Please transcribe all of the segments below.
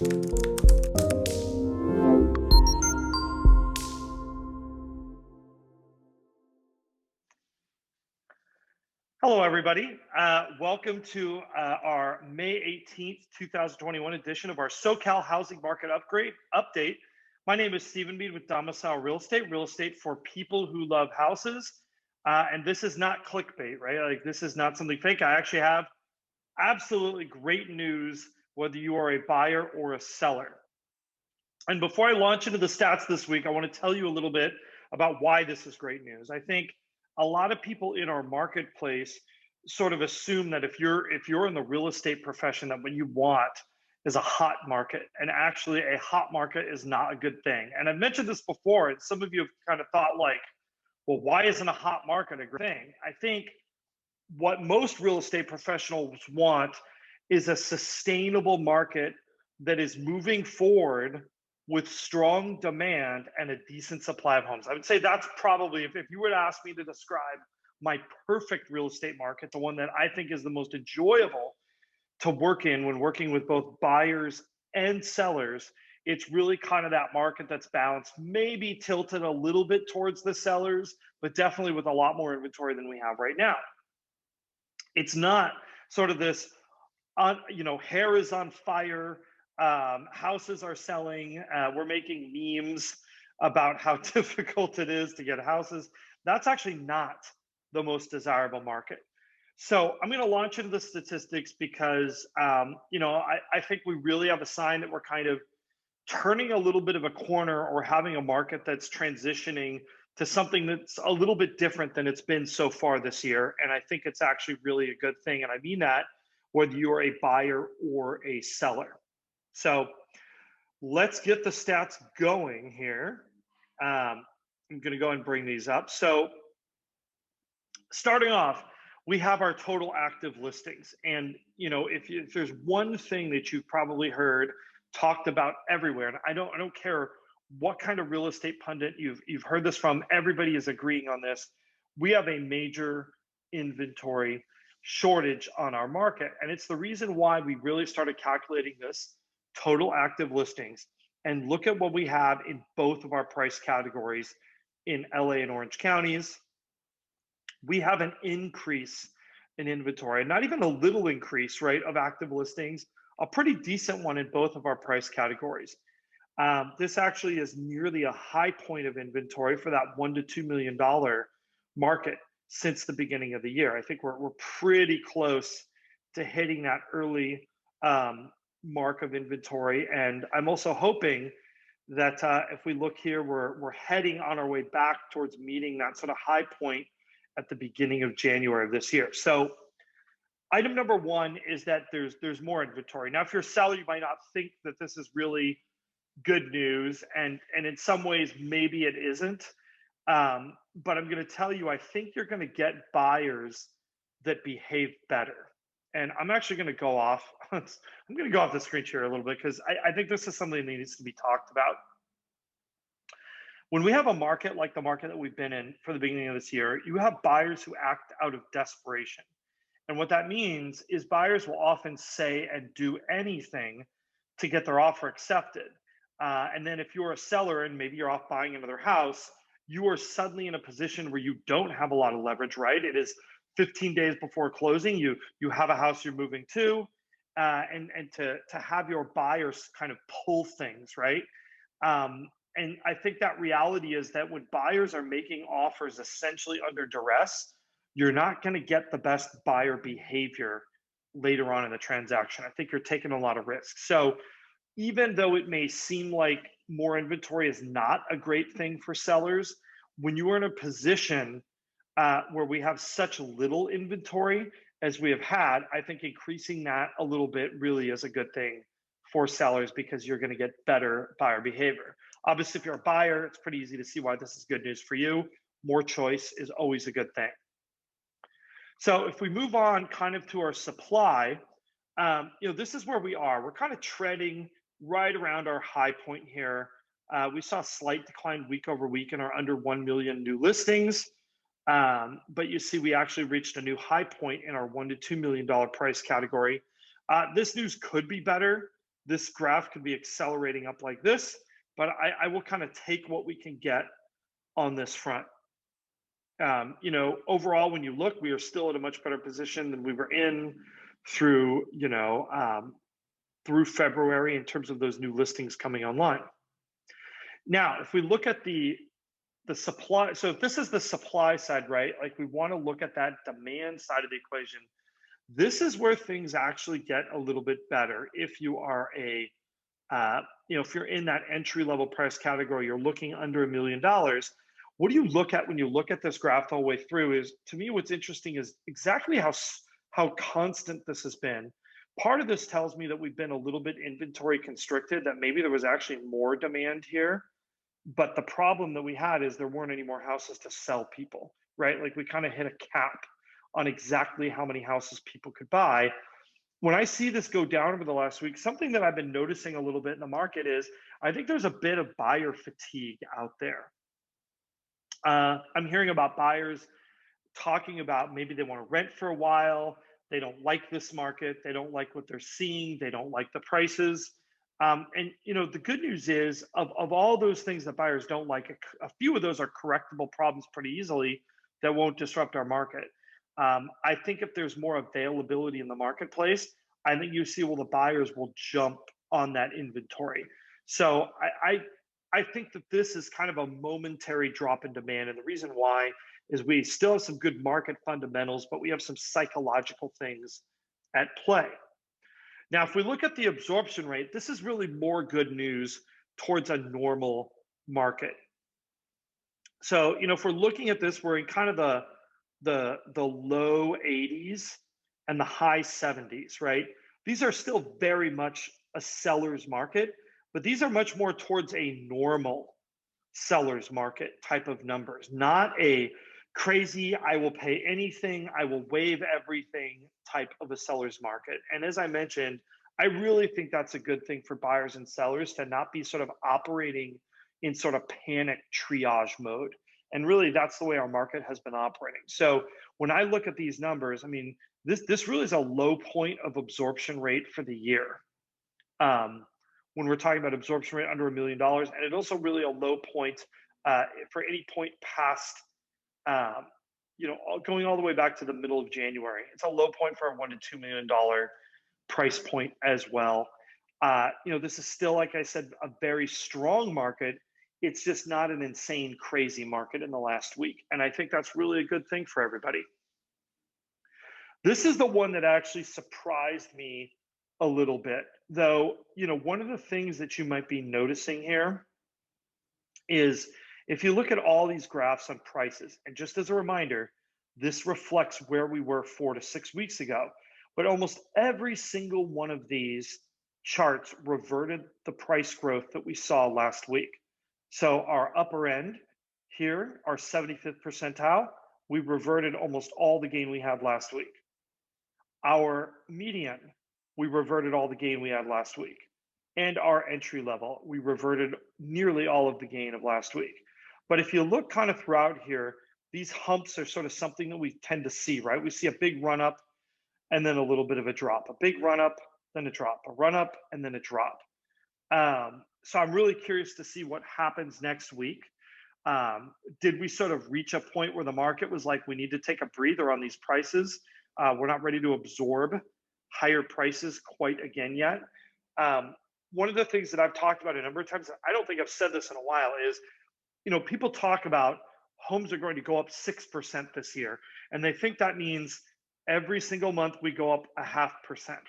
Hello, everybody. Welcome to our May 18th, 2021 edition of our SoCal Housing Market Update. My name is Stephen Mead with Domicile Real Estate for people who love houses. And this is not clickbait, right? Like, this is not something fake. I actually have absolutely great news, whether you are a buyer or a seller. And before I launch into the stats this week, I want to tell you a little bit about why this is great news. I think a lot of people in our marketplace sort of assume that if you're in the real estate profession, that what you want is a hot market, and actually a hot market is not a good thing. And I've mentioned this before, and some of you have kind of thought like, well, why isn't a hot market a good thing? I think what most real estate professionals want is a sustainable market that is moving forward with strong demand and a decent supply of homes. I would say that's probably, if you were to ask me to describe my perfect real estate market, the one that I think is the most enjoyable to work in when working with both buyers and sellers, it's really kind of that market that's balanced, maybe tilted a little bit towards the sellers, but definitely with a lot more inventory than we have right now. It's not sort of this, hair is on fire, houses are selling, we're making memes about how difficult it is to get houses. That's actually not the most desirable market. So I'm going to launch into the statistics because, I think we really have a sign that we're kind of turning a little bit of a corner, or having a market that's transitioning to something that's a little bit different than it's been so far this year. And I think it's actually really a good thing. And I mean that whether you're a buyer or a seller. So let's get the stats going here. I'm going to go and bring these up. So starting off, we have our total active listings. And, if there's one thing that you've probably heard talked about everywhere, and I don't care what kind of real estate pundit you've heard this from, everybody is agreeing on this. We have a major inventory shortage on our market. And it's the reason why we really started calculating this total active listings. And look at what we have in both of our price categories in LA and Orange counties. We have an increase in inventory, not even a little increase, right, of active listings, a pretty decent one in both of our price categories. This actually is nearly a high point of inventory for that $1 to $2 million market since the beginning of the year. I think we're pretty close to hitting that early mark of inventory. And I'm also hoping that if we look here, we're heading on our way back towards meeting that sort of high point at the beginning of January of this year. So item number one is that there's more inventory. Now, if you're a seller, you might not think that this is really good news, and in some ways maybe it isn't. But I'm going to tell you, I think you're going to get buyers that behave better. And I'm actually going to go off. I'm going to go off the screen here a little bit, because I think this is something that needs to be talked about. When we have a market like the market that we've been in for the beginning of this year, you have buyers who act out of desperation. And what that means is buyers will often say and do anything to get their offer accepted. And then if you're a seller and maybe you're off buying another house, you are suddenly in a position where you don't have a lot of leverage, right? It is 15 days before closing. You have a house you're moving to, and to have your buyers kind of pull things, right? And I think that reality is that when buyers are making offers essentially under duress, you're not going to get the best buyer behavior later on in the transaction. I think you're taking a lot of risks. So even though it may seem like more inventory is not a great thing for sellers, when you are in a position where we have such little inventory as we have had, I think increasing that a little bit really is a good thing for sellers, because you're going to get better buyer behavior. Obviously, if you're a buyer, it's pretty easy to see why this is good news for you. More choice is always a good thing. So if we move on kind of to our supply, this is where we are. We're kind of treading right around our high point here. We saw a slight decline week over week in our under 1 million new listings. But you see, we actually reached a new high point in our $1 to $2 million price category. This news could be better. this graph could be accelerating up like this, but I will kind of take what we can get on this front. Overall, when you look, we are still at a much better position than we were in through, through February in terms of those new listings coming online. Now, if we look at the supply, so if this is the supply side, right? Like we want to look at that demand side of the equation. This is where things actually get a little bit better. If you are if you're in that entry level price category, you're looking under $1 million. What do you look at when you look at this graph all the way through? Is, to me, what's interesting is exactly how constant this has been. Part of this tells me that we've been a little bit inventory constricted, that maybe there was actually more demand here. But the problem that we had is there weren't any more houses to sell people, right? Like we kind of hit a cap on exactly how many houses people could buy. When I see this go down over the last week, something that I've been noticing a little bit in the market is I think there's a bit of buyer fatigue out there. I'm hearing about buyers talking about maybe they want to rent for a while. They don't like this market. They don't like what they're seeing. They don't like the prices. The good news is of all those things that buyers don't like, a few of those are correctable problems pretty easily that won't disrupt our market. I think if there's more availability in the marketplace, I think you see, well, the buyers will jump on that inventory. So I think that this is kind of a momentary drop in demand. And the reason why is we still have some good market fundamentals, but we have some psychological things at play. Now, if we look at the absorption rate, this is really more good news towards a normal market. So, if we're looking at this, we're in kind of the low 80s and the high 70s, right? These are still very much a seller's market, but these are much more towards a normal seller's market type of numbers, not a crazy, I will pay anything, I will waive everything type of a seller's market. And as I mentioned, I really think that's a good thing for buyers and sellers to not be sort of operating in sort of panic triage mode. And really, that's the way our market has been operating. So when I look at these numbers, I mean, this really is a low point of absorption rate for the year. When we're talking about absorption rate under $1 million, and it's also really a low point for any point past, going all the way back to the middle of January. It's a low point for a $1 to $2 million price point as well. This is still, like I said, a very strong market. It's just not an insane, crazy market in the last week. And I think that's really a good thing for everybody. This is the one that actually surprised me a little bit, though. One of the things that you might be noticing here is if you look at all these graphs on prices, and just as a reminder, this reflects where we were 4 to 6 weeks ago, but almost every single one of these charts reverted the price growth that we saw last week. So our upper end here, our 75th percentile, we reverted almost all the gain we had last week. Our median, we reverted all the gain we had last week. And our entry level, we reverted nearly all of the gain of last week. But if you look kind of throughout here, these humps are sort of something that we tend to see, right? We see a big run up and then a little bit of a drop, a big run up, then a drop, a run up, and then a drop. So I'm really curious to see what happens next week. Did we sort of reach a point where the market was like, we need to take a breather on these prices? We're not ready to absorb higher prices quite again yet. One of the things that I've talked about a number of times, I don't think I've said this in a while, is, people talk about homes are going to go up 6% this year. And they think that means every single month we go up 0.5%,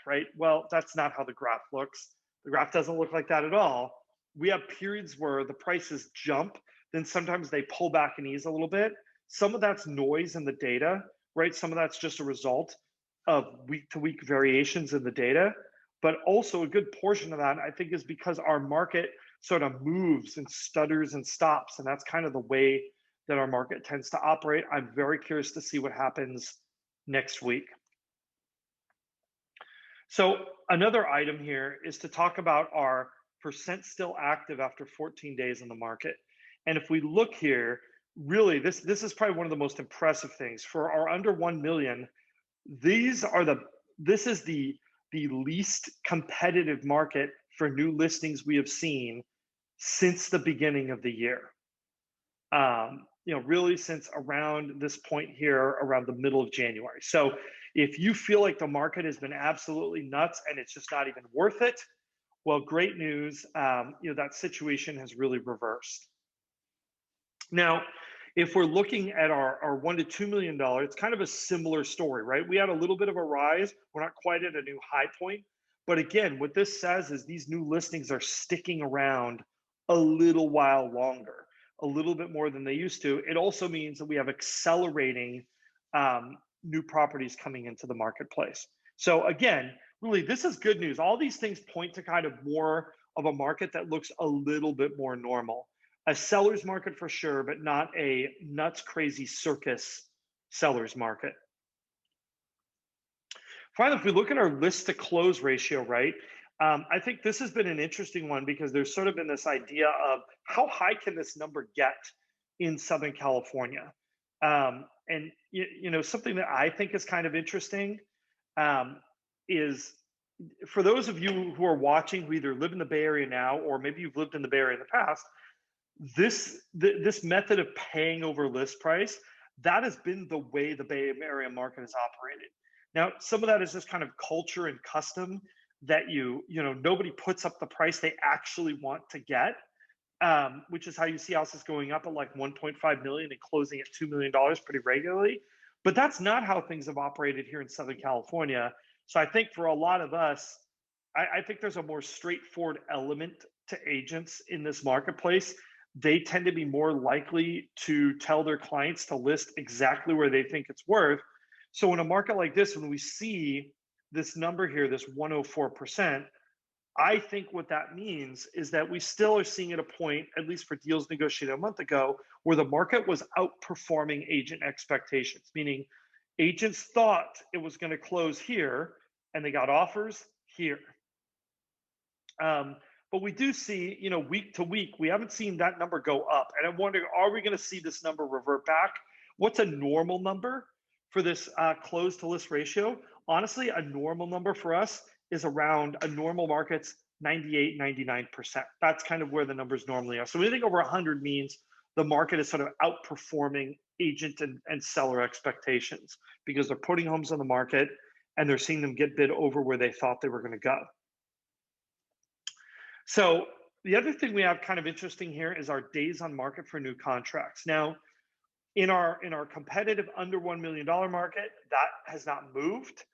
right? Well, that's not how the graph looks. The graph doesn't look like that at all. We have periods where the prices jump, then sometimes they pull back and ease a little bit. Some of that's noise in the data, right? Some of that's just a result of week to week variations in the data. But also a good portion of that, I think, is because our market sort of moves and stutters and stops. And that's kind of the way that our market tends to operate. I'm very curious to see what happens next week. So another item here is to talk about our percent still active after 14 days in the market. And if we look here, really, this is probably one of the most impressive things. For our under 1 million, this is the least competitive market for new listings we have seen since the beginning of the year. Really since around this point here, around the middle of January. So if you feel like the market has been absolutely nuts and it's just not even worth it, well, great news. That situation has really reversed. Now, if we're looking at our $1 to $2 million, it's kind of a similar story, right? We had a little bit of a rise. We're not quite at a new high point. But again, what this says is these new listings are sticking around a little while longer, a little bit more than they used to. It also means that we have accelerating new properties coming into the marketplace. So again, really, this is good news. All these things point to kind of more of a market that looks a little bit more normal. A seller's market for sure, but not a nuts crazy circus seller's market. Finally, if we look at our list to close ratio, right, I think this has been an interesting one because there's sort of been this idea of how high can this number get in Southern California? And something that I think is kind of interesting is for those of you who are watching who either live in the Bay Area now or maybe you've lived in the Bay Area in the past, this method of paying over list price, that has been the way the Bay Area market has operated. Now, some of that is just kind of culture and custom that nobody puts up the price they actually want to get, which is how you see houses going up at like 1.5 million and closing at $2 million pretty regularly. But that's not how things have operated here in Southern California. So I think for a lot of us, I think there's a more straightforward element to agents in this marketplace. They tend to be more likely to tell their clients to list exactly where they think it's worth. So in a market like this, when we see this number here, this 104%, I think what that means is that we still are seeing at a point, at least for deals negotiated a month ago, where the market was outperforming agent expectations, meaning agents thought it was going to close here and they got offers here. But we do see, week to week, we haven't seen that number go up. And I'm wondering, are we going to see this number revert back? What's a normal number for this close to list ratio? Honestly, a normal number for us is around a normal market's 98, 99%. That's kind of where the numbers normally are. So anything over 100 means the market is sort of outperforming agent and seller expectations because they're putting homes on the market and they're seeing them get bid over where they thought they were going to go. So the other thing we have kind of interesting here is our days on market for new contracts. Now, in our competitive under $1 million market, that has not moved.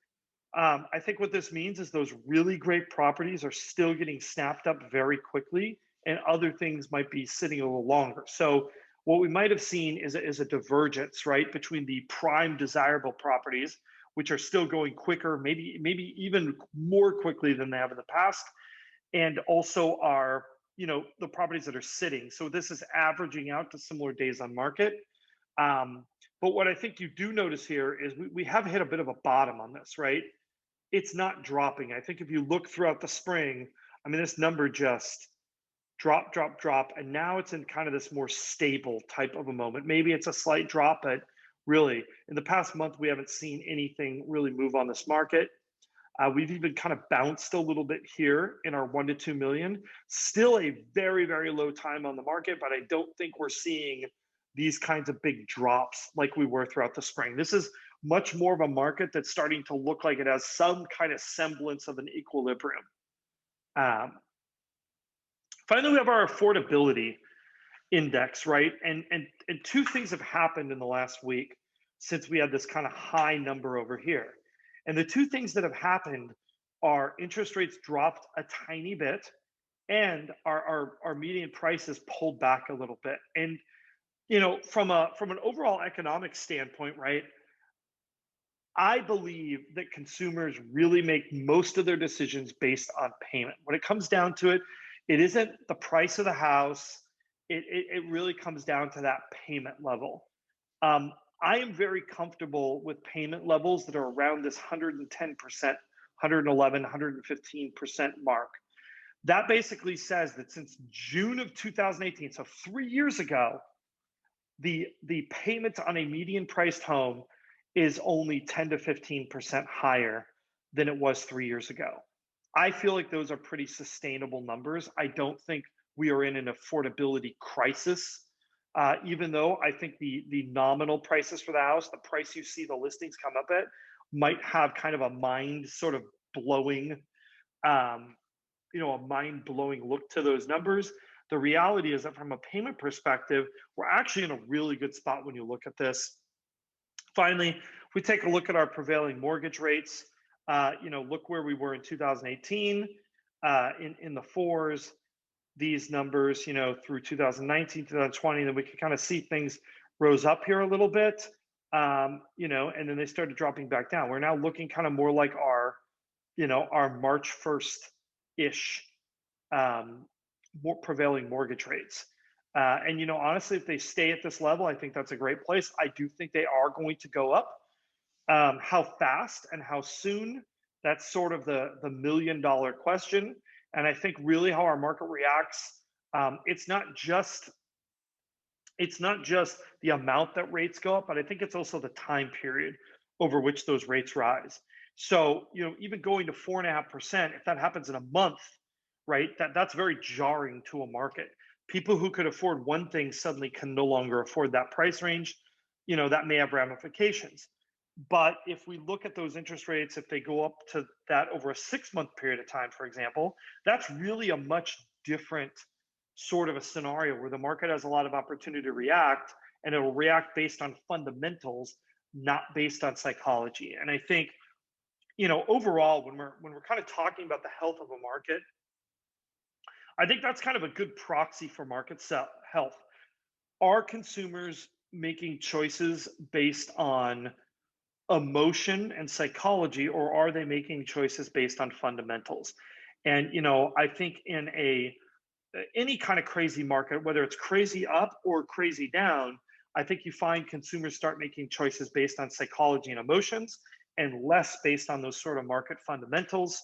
I think what this means is those really great properties are still getting snapped up very quickly, and other things might be sitting a little longer. So what we might have seen is a divergence, right, between the prime desirable properties, which are still going quicker, maybe even more quickly than they have in the past, and also are, the properties that are sitting. So this is averaging out to similar days on market. But what I think you do notice here is we have hit a bit of a bottom on this, right? It's not dropping. I think if you look throughout the spring, this number just drop, and now it's in kind of this more stable type of a moment. Maybe it's a slight drop, but really, in the past month, we haven't seen anything really move on this market. We've even kind of bounced a little bit here in our 1 to 2 million. Still a very, very low time on the market, but I don't think we're seeing these kinds of big drops like we were throughout the spring. This is much more of a market that's starting to look like it has some kind of semblance of an equilibrium. Finally, we have our affordability index, right? And two things have happened in the last week since we had this kind of high number over here. And the two things that have happened are interest rates dropped a tiny bit and our median prices pulled back a little bit. And from an overall economic standpoint, right, I believe that consumers really make most of their decisions based on payment. When it comes down to it, it isn't the price of the house. It really comes down to that payment level. I am very comfortable with payment levels that are around this 110%, 111, 115% mark. That basically says that since June of 2018, so 3 years ago, the payment on a median priced home is only 10 to 15% higher than it was 3 years ago. I feel like those are pretty sustainable numbers. I don't think we are in an affordability crisis, even though I think the nominal prices for the house, the price you see the listings come up at, might have kind of a mind sort of blowing, um, a mind blowing look to those numbers. The reality is that from a payment perspective, we're actually in a really good spot when you look at this. Finally, if we take a look at our prevailing mortgage rates, look where we were in 2018, in the fours. These numbers, through 2019, 2020, then we can kind of see things rose up here a little bit, and then they started dropping back down. We're now looking kind of more like our March 1st ish, more prevailing mortgage rates. And honestly, if they stay at this level, I think that's a great place. I do think they are going to go up. How fast and how soon? That's sort of the $1 million question. And I think really how our market reacts, it's not just the amount that rates go up, but I think it's also the time period over which those rates rise. So, even going to 4.5%, if that happens in a month, right, that's very jarring to a market. People who could afford one thing suddenly can no longer afford that price range. That may have ramifications. But if we look at those interest rates, if they go up to that over a 6-month period of time, for example, that's really a much different sort of a scenario where the market has a lot of opportunity to react, and it will react based on fundamentals, not based on psychology. And I think, overall, when we're kind of talking about the health of a market, I think that's kind of a good proxy for market health. Are consumers making choices based on emotion and psychology, or are they making choices based on fundamentals? And I think in any kind of crazy market, whether it's crazy up or crazy down, I think you find consumers start making choices based on psychology and emotions and less based on those sort of market fundamentals.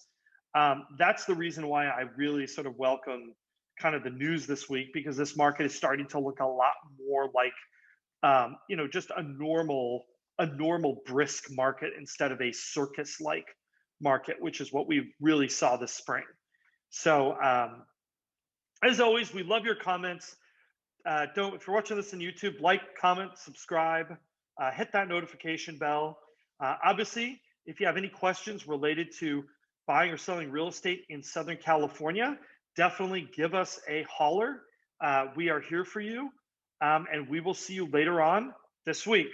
That's the reason why I really sort of welcome kind of the news this week, because this market is starting to look a lot more like just a normal brisk market instead of a circus-like market, which is what we really saw this spring. So as always, we love your comments. If you're watching this on YouTube, like, comment, subscribe, hit that notification bell. Obviously, if you have any questions related to buying or selling real estate in Southern California, definitely give us a holler. We are here for you, and we will see you later on this week.